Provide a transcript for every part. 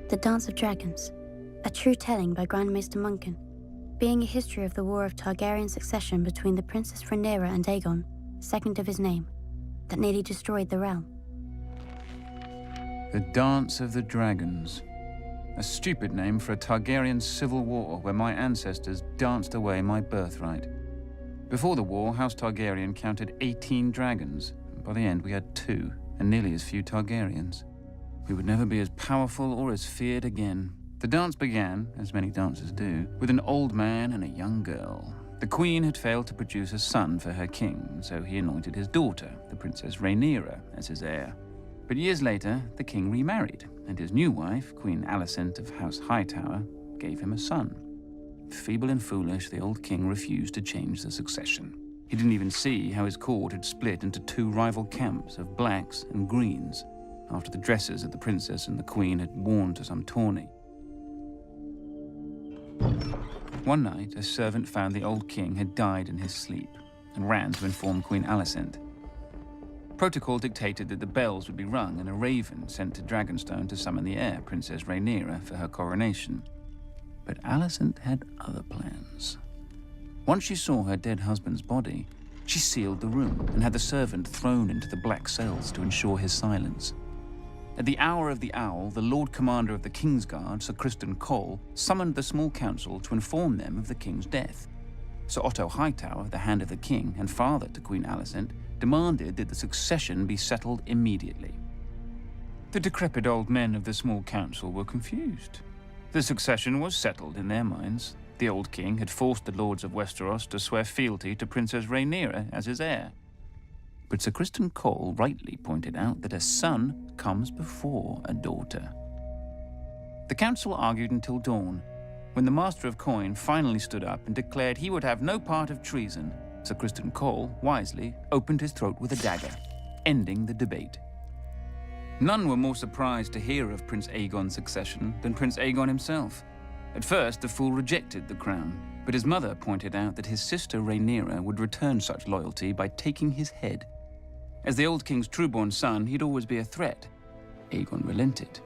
The Dance of Dragons, a true telling by Grandmaster Munkin, being a history of the war of Targaryen succession between the Princess Rhaenyra and Aegon, second of his name, that nearly destroyed the realm. The Dance of the Dragons. A stupid name for a Targaryen civil war where my ancestors danced away my birthright. Before the war, House Targaryen counted 18 dragons. By the end, we had 2, and nearly as few Targaryens. We would never be as powerful or as feared again. The dance began, as many dances do, with an old man and a young girl. The queen had failed to produce a son for her king, so he anointed his daughter, the Princess Rhaenyra, as his heir. But years later, the king remarried, and his new wife, Queen Alicent of House Hightower, gave him a son. Feeble and foolish, the old king refused to change the succession. He didn't even see how his court had split into 2 rival camps of blacks and greens, after the dresses that the princess and the queen had worn to some tourney. One night, a servant found the old king had died in his sleep, and ran to inform Queen Alicent. Protocol dictated that the bells would be rung and a raven sent to Dragonstone to summon the heir, Princess Rhaenyra, for her coronation. But Alicent had other plans. Once she saw her dead husband's body, she sealed the room and had the servant thrown into the black cells to ensure his silence. At the hour of the owl, the Lord Commander of the Kingsguard, Sir Criston Cole, summoned the small council to inform them of the king's death. Sir Otto Hightower, the Hand of the King and father to Queen Alicent, demanded that the succession be settled immediately. The decrepit old men of the small council were confused. The succession was settled in their minds. The old king had forced the lords of Westeros to swear fealty to Princess Rhaenyra as his heir. But Sir Criston Cole rightly pointed out that a son comes before a daughter. The council argued until dawn, when the Master of Coin finally stood up and declared he would have no part of treason. Sir Criston Cole, wisely, opened his throat with a dagger, ending the debate. None were more surprised to hear of Prince Aegon's succession than Prince Aegon himself. At first, the fool rejected the crown, but his mother pointed out that his sister Rhaenyra would return such loyalty by taking his head. As the old king's true-born son, he'd always be a threat. Aegon relented.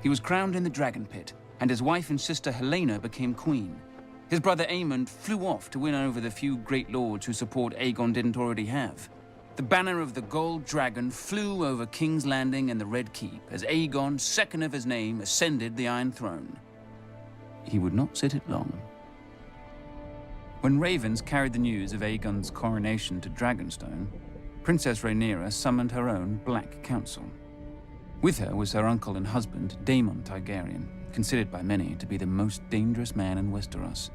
He was crowned in the Dragon Pit, and his wife and sister Helaena became queen. His brother Aemond flew off to win over the few great lords whose support Aegon didn't already have. The banner of the Gold Dragon flew over King's Landing and the Red Keep as Aegon, second of his name, ascended the Iron Throne. He would not sit it long. When ravens carried the news of Aegon's coronation to Dragonstone, Princess Rhaenyra summoned her own Black Council. With her was her uncle and husband, Daemon Targaryen, considered by many to be the most dangerous man in Westeros.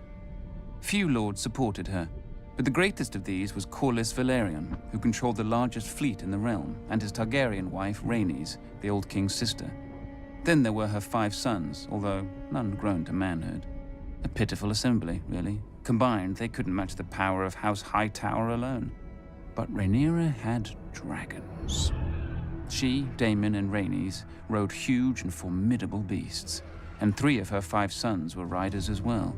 Few lords supported her, but the greatest of these was Corlys Velaryon, who controlled the largest fleet in the realm, and his Targaryen wife, Rhaenys, the old king's sister. Then there were her 5 sons, although none grown to manhood. A pitiful assembly, really. Combined, they couldn't match the power of House Hightower alone. But Rhaenyra had dragons. She, Daemon, and Rhaenys rode huge and formidable beasts, and 3 of her 5 sons were riders as well.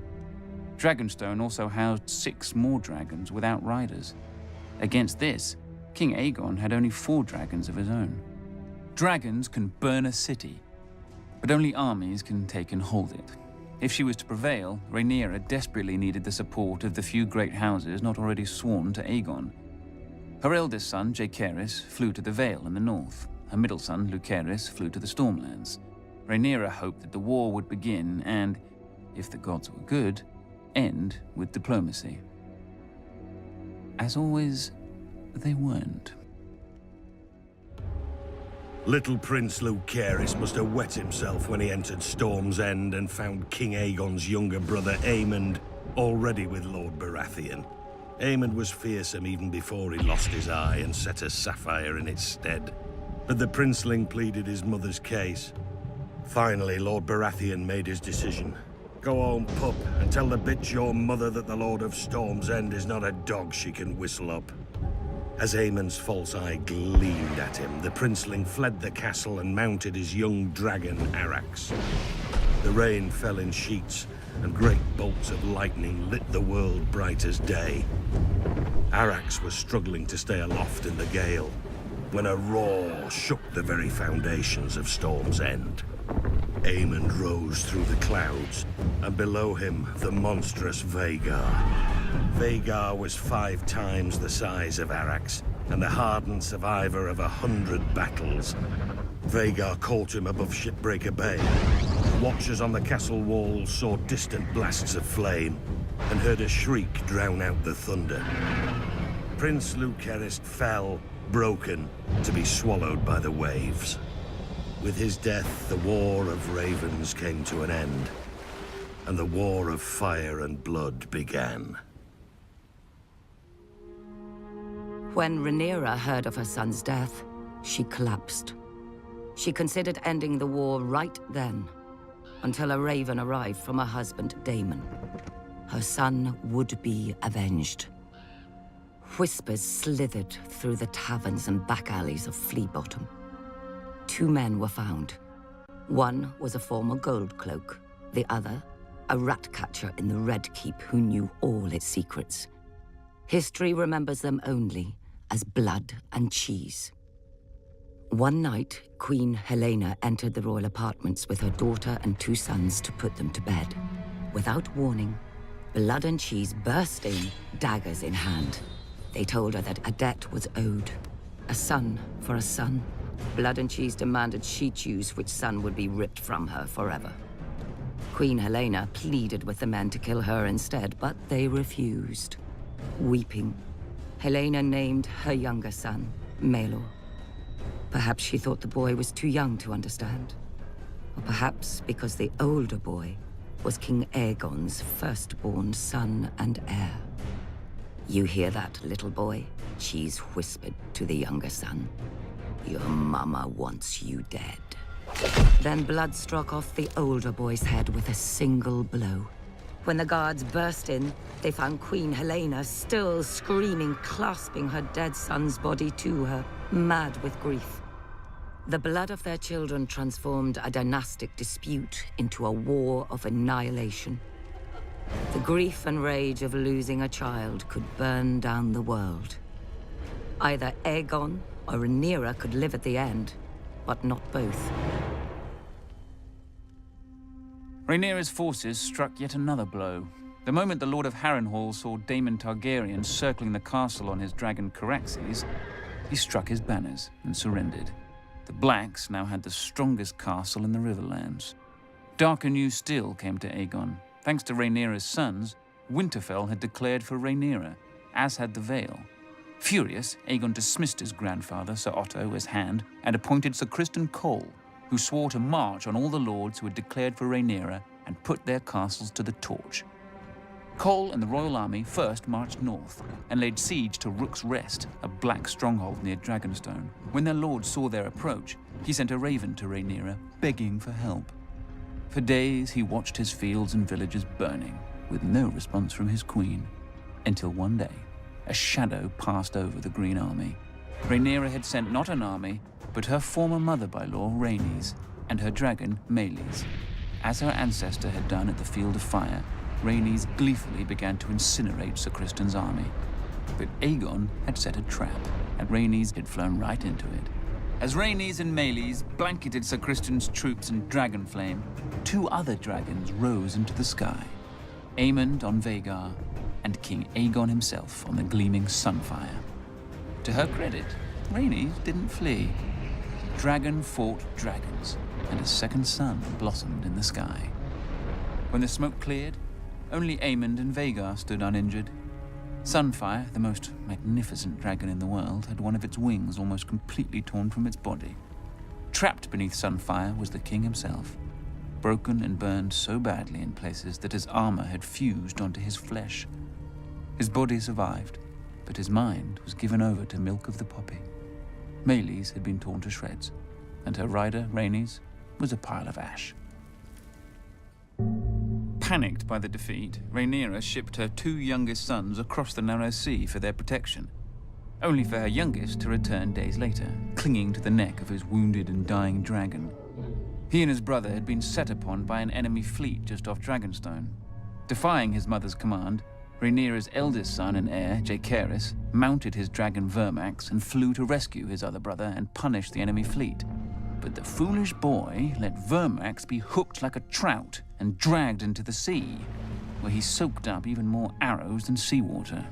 Dragonstone also housed 6 more dragons without riders. Against this, King Aegon had only 4 dragons of his own. Dragons can burn a city, but only armies can take and hold it. If she was to prevail, Rhaenyra desperately needed the support of the few great houses not already sworn to Aegon. Her eldest son, Jaehaerys, flew to the Vale in the north. Her middle son, Lucerys, flew to the Stormlands. Rhaenyra hoped that the war would begin and, if the gods were good, end with diplomacy. As always, they weren't. Little Prince Lucerys must have wet himself when he entered Storm's End and found King Aegon's younger brother Aemond already with Lord Baratheon. Aemond was fearsome even before he lost his eye and set a sapphire in its stead. But the princeling pleaded his mother's case. Finally, Lord Baratheon made his decision. Go home, pup, and tell the bitch your mother that the Lord of Storm's End is not a dog she can whistle up. As Aemond's false eye gleamed at him, the princeling fled the castle and mounted his young dragon, Arrax. The rain fell in sheets, and great bolts of lightning lit the world bright as day. Arrax was struggling to stay aloft in the gale, when a roar shook the very foundations of Storm's End. Aemond rose through the clouds, and below him, the monstrous Vhagar. Vhagar was 5 times the size of Arrax, and the hardened survivor of 100 battles. Vhagar caught him above Shipbreaker Bay. Watchers on the castle walls saw distant blasts of flame, and heard a shriek drown out the thunder. Prince Lucerys fell, broken, to be swallowed by the waves. With his death, the War of Ravens came to an end, and the War of Fire and Blood began. When Rhaenyra heard of her son's death, she collapsed. She considered ending the war right then, until a raven arrived from her husband, Daemon. Her son would be avenged. Whispers slithered through the taverns and back alleys of Flea Bottom. 2 men were found. One was a former gold cloak, the other, a rat catcher in the Red Keep who knew all its secrets. History remembers them only as blood and cheese. One night, Queen Helena entered the royal apartments with her daughter and 2 sons to put them to bed. Without warning, Blood and Cheese burst in, daggers in hand. They told her that a debt was owed. A son for a son. Blood and Cheese demanded she choose which son would be ripped from her forever. Queen Helena pleaded with the men to kill her instead, but they refused. Weeping, Helena named her younger son, Maelor. Perhaps she thought the boy was too young to understand. Or perhaps because the older boy was King Aegon's firstborn son and heir. "You hear that, little boy?" Cheese whispered to the younger son. "Your mama wants you dead." Then Blood struck off the older boy's head with a single blow. When the guards burst in, they found Queen Helena still screaming, clasping her dead son's body to her, mad with grief. The blood of their children transformed a dynastic dispute into a war of annihilation. The grief and rage of losing a child could burn down the world. Either Aegon or Rhaenyra could live at the end, but not both. Rhaenyra's forces struck yet another blow. The moment the Lord of Harrenhal saw Daemon Targaryen circling the castle on his dragon Caraxes, he struck his banners and surrendered. The Blacks now had the strongest castle in the Riverlands. Darker news still came to Aegon. Thanks to Rhaenyra's sons, Winterfell had declared for Rhaenyra, as had the Vale. Furious, Aegon dismissed his grandfather, Sir Otto, as Hand, and appointed Sir Criston Cole, who swore to march on all the lords who had declared for Rhaenyra and put their castles to the torch. Cole and the royal army first marched north and laid siege to Rook's Rest, a black stronghold near Dragonstone. When their lord saw their approach, he sent a raven to Rhaenyra, begging for help. For days he watched his fields and villages burning, with no response from his queen, until one day, a shadow passed over the Green Army. Rhaenyra had sent not an army, but her former mother-by-law, Rhaenys, and her dragon, Meleys. As her ancestor had done at the Field of Fire, Rhaenys gleefully began to incinerate Sir Criston's army. But Aegon had set a trap, and Rhaenys had flown right into it. As Rhaenys and Meleys blanketed Sir Criston's troops in dragon flame, 2 other dragons rose into the sky. Aemond on Vhagar, and King Aegon himself on the gleaming Sunfire. To her credit, Rhaenys didn't flee. Dragon fought dragons, and a second sun blossomed in the sky. When the smoke cleared, only Aemond and Vhagar stood uninjured. Sunfire, the most magnificent dragon in the world, had one of its wings almost completely torn from its body. Trapped beneath Sunfire was the king himself, broken and burned so badly in places that his armor had fused onto his flesh. His body survived, but his mind was given over to milk of the poppy. Meleys had been torn to shreds, and her rider, Rhaenys, was a pile of ash. Panicked by the defeat, Rhaenyra shipped her 2 youngest sons across the narrow sea for their protection, only for her youngest to return days later, clinging to the neck of his wounded and dying dragon. He and his brother had been set upon by an enemy fleet just off Dragonstone. Defying his mother's command, Rhaenyra's eldest son and heir, Jaehaerys, mounted his dragon Vermax and flew to rescue his other brother and punish the enemy fleet. But the foolish boy let Vermax be hooked like a trout and dragged into the sea, where he soaked up even more arrows than seawater.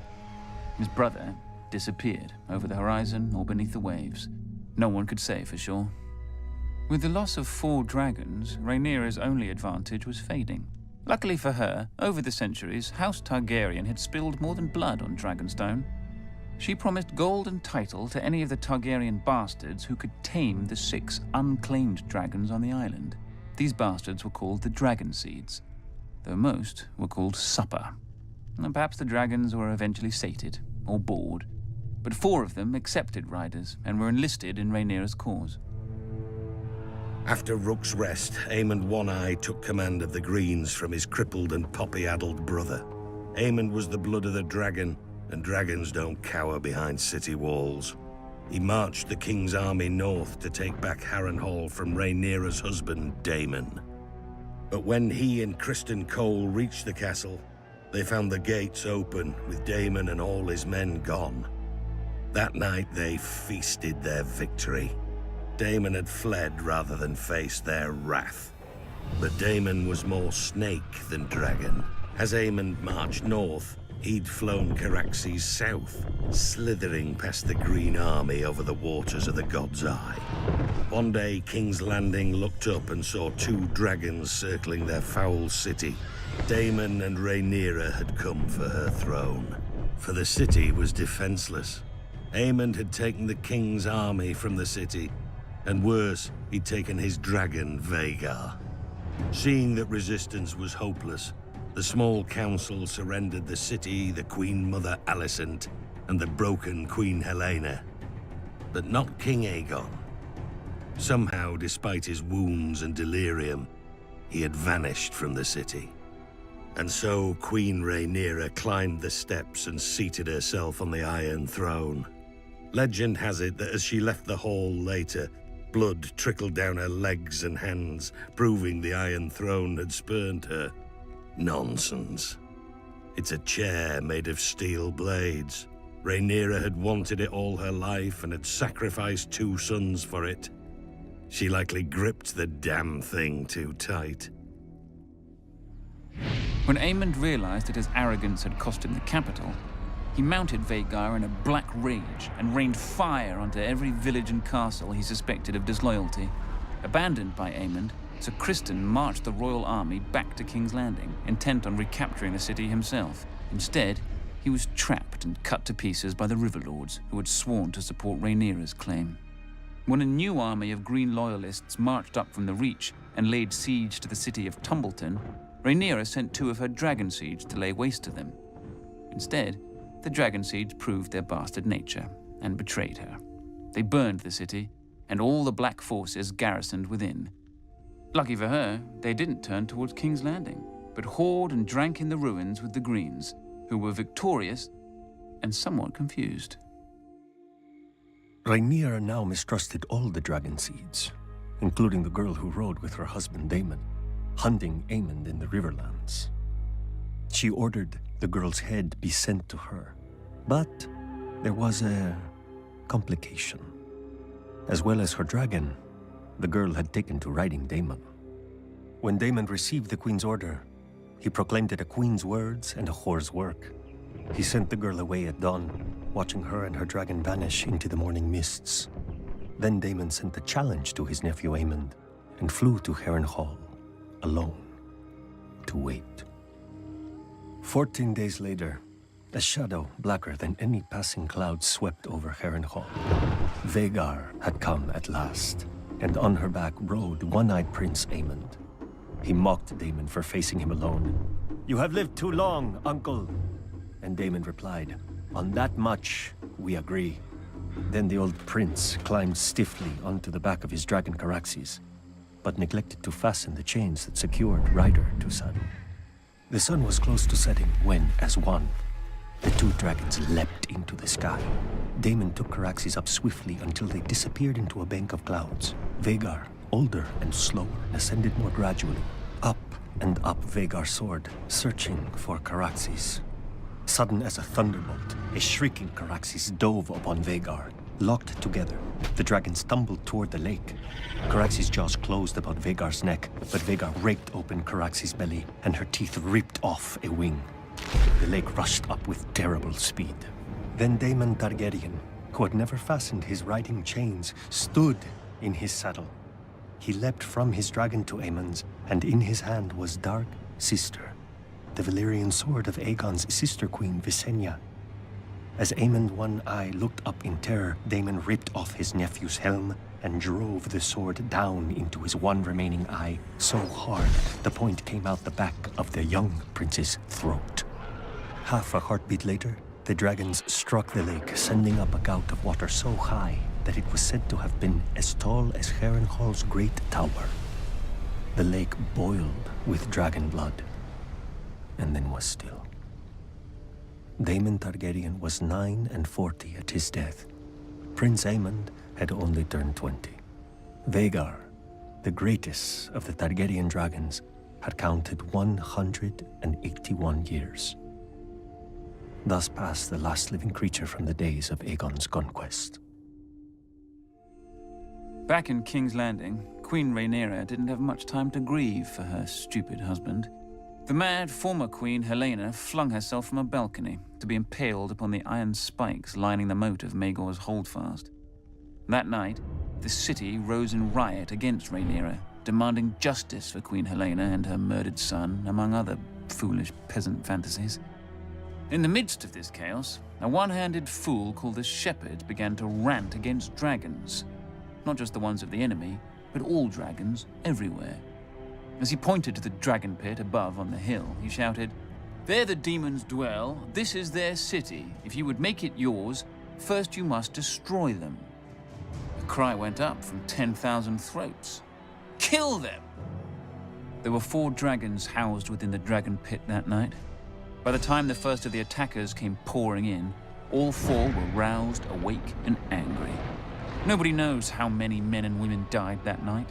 His brother disappeared over the horizon or beneath the waves. No one could say for sure. With the loss of 4 dragons, Rhaenyra's only advantage was fading. Luckily for her, over the centuries, House Targaryen had spilled more than blood on Dragonstone. She promised gold and title to any of the Targaryen bastards who could tame the 6 unclaimed dragons on the island. These bastards were called the Dragon Seeds, though most were called Supper. And perhaps the dragons were eventually sated, or bored, but 4 of them accepted riders and were enlisted in Rhaenyra's cause. After Rook's Rest, Aemond One-Eye took command of the Greens from his crippled and poppy-addled brother. Aemond was the blood of the dragon, and dragons don't cower behind city walls. He marched the king's army north to take back Harrenhal from Rhaenyra's husband, Daemon. But when he and Criston Cole reached the castle, they found the gates open, with Daemon and all his men gone. That night they feasted their victory. Daemon had fled rather than face their wrath. But Daemon was more snake than dragon. As Aemond marched north, he'd flown Caraxes south, slithering past the Green Army over the waters of the God's Eye. One day, King's Landing looked up and saw 2 dragons circling their foul city. Daemon and Rhaenyra had come for her throne, for the city was defenseless. Aemond had taken the king's army from the city, and worse, he'd taken his dragon, Vhagar. Seeing that resistance was hopeless, the small council surrendered the city, the Queen Mother Alicent, and the broken Queen Helena. But not King Aegon. Somehow, despite his wounds and delirium, he had vanished from the city. And so Queen Rhaenyra climbed the steps and seated herself on the Iron Throne. Legend has it that as she left the hall later, blood trickled down her legs and hands, proving the Iron Throne had spurned her. Nonsense. It's a chair made of steel blades. Rhaenyra had wanted it all her life and had sacrificed 2 sons for it. She likely gripped the damn thing too tight. When Aemond realized that his arrogance had cost him the capital, he mounted Vhagar in a black rage and rained fire onto every village and castle he suspected of disloyalty. Abandoned by Aemond, Sir Criston marched the royal army back to King's Landing, intent on recapturing the city himself. Instead, he was trapped and cut to pieces by the Riverlords, who had sworn to support Rhaenyra's claim. When a new army of Green Loyalists marched up from the Reach and laid siege to the city of Tumbleton, Rhaenyra sent 2 of her Dragon Seeds to lay waste to them. Instead, the Dragon Seeds proved their bastard nature and betrayed her. They burned the city, and all the Black forces garrisoned within. Lucky for her, they didn't turn towards King's Landing, but hoard and drank in the ruins with the Greens, who were victorious and somewhat confused. Rhaenyra now mistrusted all the Dragon Seeds, including the girl who rode with her husband Daemon, hunting Aemond in the Riverlands. She ordered the girl's head be sent to her, but there was a complication. As well as her dragon, the girl had taken to riding Daemon. When Daemon received the queen's order, he proclaimed it a queen's words and a whore's work. He sent the girl away at dawn, watching her and her dragon vanish into the morning mists. Then Daemon sent a challenge to his nephew Aemond and flew to Harrenhal, alone, to wait. 14 days later, a shadow blacker than any passing cloud swept over Harrenhal. Vhagar had come at last, and on her back rode one-eyed Prince Aemond. He mocked Daemon for facing him alone. "You have lived too long, uncle." And Daemon replied, "On that much, we agree." Then the old prince climbed stiffly onto the back of his dragon Caraxes, but neglected to fasten the chains that secured rider to saddle. The sun was close to setting when, as one, the 2 dragons leapt into the sky. Daemon took Caraxes up swiftly until they disappeared into a bank of clouds. Vhagar, older and slower, ascended more gradually. Up and up Vhagar soared, searching for Caraxes. Sudden as a thunderbolt, a shrieking Caraxes dove upon Vhagar. Locked together, the dragons tumbled toward the lake. Caraxes' jaws closed about Vhagar's neck, but Vhagar raked open Caraxes' belly, and her teeth ripped off a wing. The lake rushed up with terrible speed. Then Daemon Targaryen, who had never fastened his riding chains, stood in his saddle. He leapt from his dragon to Aemon's, and in his hand was Dark Sister, the Valyrian sword of Aegon's sister queen, Visenya. As Aemon One Eye looked up in terror, Daemon ripped off his nephew's helm and drove the sword down into his one remaining eye so hard the point came out the back of the young prince's throat. Half a heartbeat later, the dragons struck the lake, sending up a gout of water so high that it was said to have been as tall as Harrenhal's great tower. The lake boiled with dragon blood, and then was still. Daemon Targaryen was 49 at his death. Prince Aemond had only turned 20. Vhagar, the greatest of the Targaryen dragons, had counted 181 years. Thus passed the last living creature from the days of Aegon's conquest. Back in King's Landing, Queen Rhaenyra didn't have much time to grieve for her stupid husband. The mad former queen, Helaena, flung herself from a balcony to be impaled upon the iron spikes lining the moat of Maegor's holdfast. That night, the city rose in riot against Rhaenyra, demanding justice for Queen Helaena and her murdered son, among other foolish peasant fantasies. In the midst of this chaos, a one-handed fool called the Shepherd began to rant against dragons. Not just the ones of the enemy, but all dragons everywhere. As he pointed to the dragon pit above on the hill, he shouted, "There the demons dwell, this is their city. If you would make it yours, first you must destroy them." A cry went up from 10,000 throats. "Kill them!" There were 4 dragons housed within the dragon pit that night. By the time the first of the attackers came pouring in, all 4 were roused, awake, and angry. Nobody knows how many men and women died that night.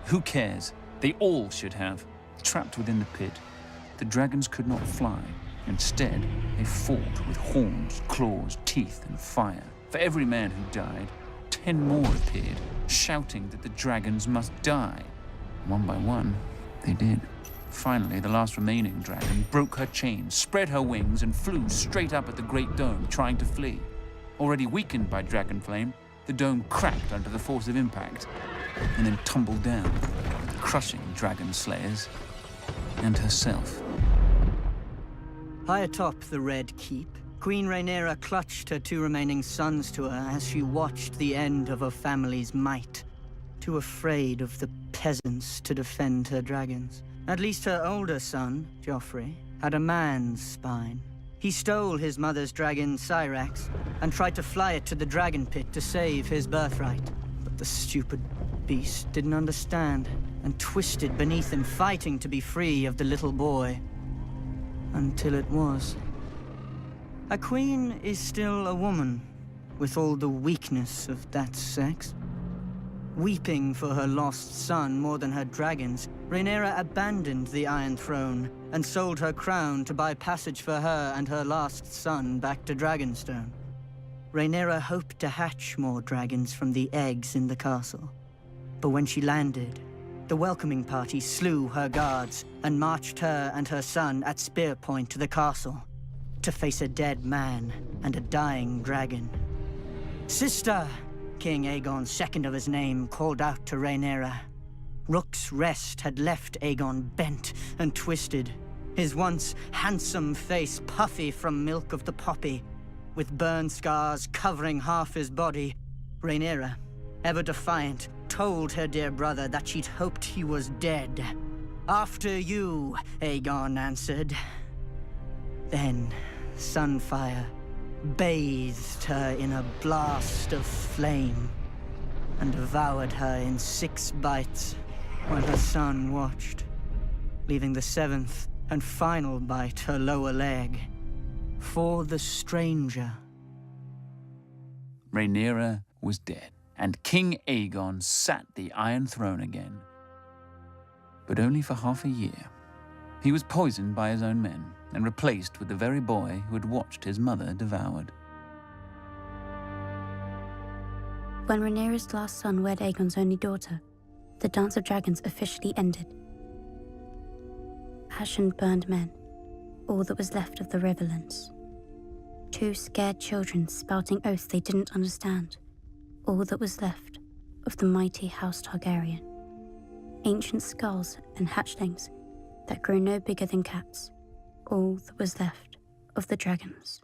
Who cares? They all should have. Trapped within the pit, the dragons could not fly. Instead, they fought with horns, claws, teeth, and fire. For every man who died, 10 more appeared, shouting that the dragons must die. One by one, they did. Finally, the last remaining dragon broke her chains, spread her wings, and flew straight up at the Great Dome, trying to flee. Already weakened by dragon flame, the dome cracked under the force of impact, and then tumbled down, crushing dragon slayers and herself. High atop the Red Keep, Queen Rhaenyra clutched her 2 remaining sons to her as she watched the end of her family's might, too afraid of the peasants to defend her dragons. At least her older son, Joffrey, had a man's spine. He stole his mother's dragon, Syrax, and tried to fly it to the dragon pit to save his birthright. But the stupid beast didn't understand, and twisted beneath him, fighting to be free of the little boy. Until it was. A queen is still a woman, with all the weakness of that sex. Weeping for her lost son more than her dragons, Rhaenyra abandoned the Iron Throne and sold her crown to buy passage for her and her last son back to Dragonstone. Rhaenyra hoped to hatch more dragons from the eggs in the castle. But when she landed, the welcoming party slew her guards and marched her and her son at spear point to the castle to face a dead man and a dying dragon. "Sister!" King Aegon, second of his name, called out to Rhaenyra. Rook's Rest had left Aegon bent and twisted, his once handsome face puffy from milk of the poppy, with burn scars covering half his body. Rhaenyra, ever defiant, told her dear brother that she'd hoped he was dead. "After you," Aegon answered. Then, Sunfire bathed her in a blast of flame and devoured her in 6 bites while her son watched, leaving the 7th and final bite her lower leg for the stranger. Rhaenyra was dead, and King Aegon sat the Iron Throne again. But only for half a year. He was poisoned by his own men and replaced with the very boy who had watched his mother devoured. When Rhaenyra's last son wed Aegon's only daughter, the Dance of Dragons officially ended. Ashen burned men, all that was left of the Riverlands. 2 scared children spouting oaths they didn't understand, all that was left of the mighty House Targaryen. Ancient skulls and hatchlings that grew no bigger than cats, all that was left of the dragons.